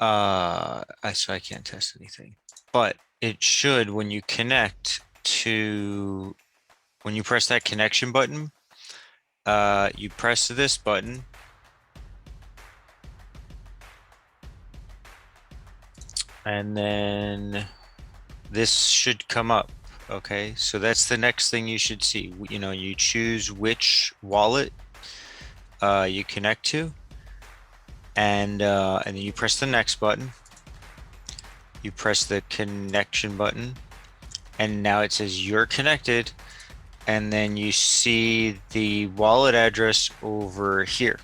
So I can't test anything, but it should when you connect to when you press that connection button, you press this button and then this should come up. Okay, so that's the next thing you should see. You know, you choose which wallet you connect to, and then you press the next button. You press the connection button, and now it says you're connected, and then you see the wallet address over here.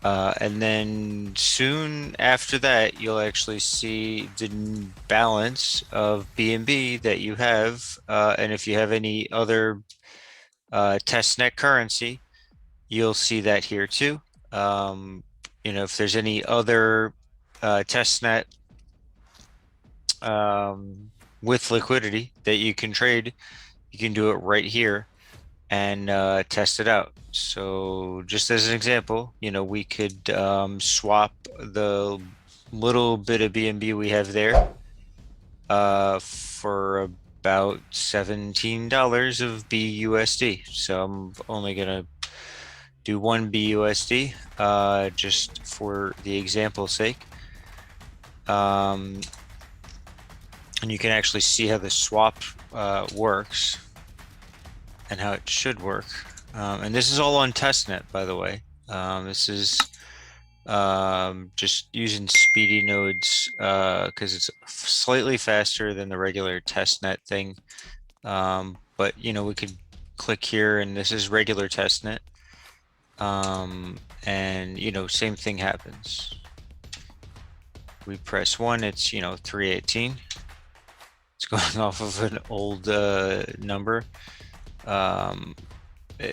And then soon after that, you'll actually see the balance of BNB that you have. And if you have any other testnet currency, you'll see that here too. Um, if there's any other testnet with liquidity that you can trade, you can do it right here and test it out. So just as an example, we could swap the little bit of BNB we have there for about $17 of BUSD. So I'm only gonna do one BUSD just for the example's sake. And you can actually see how the swap works and how it should work. And this is all on testnet, by the way. This is just using speedy nodes because it's slightly faster than the regular testnet thing. But we could click here, and this is regular testnet. And same thing happens. We press 1, it's 318. It's going off of an old number.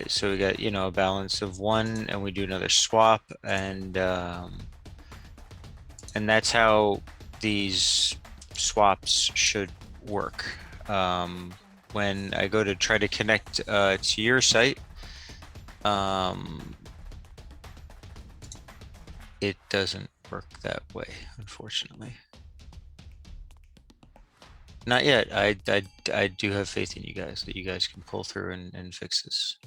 So we got a balance of 1, and we do another swap, and that's how these swaps should work. When I go to try to connect to your site, it doesn't work that way, unfortunately. Not yet. I do have faith in you guys that you guys can pull through and fix this.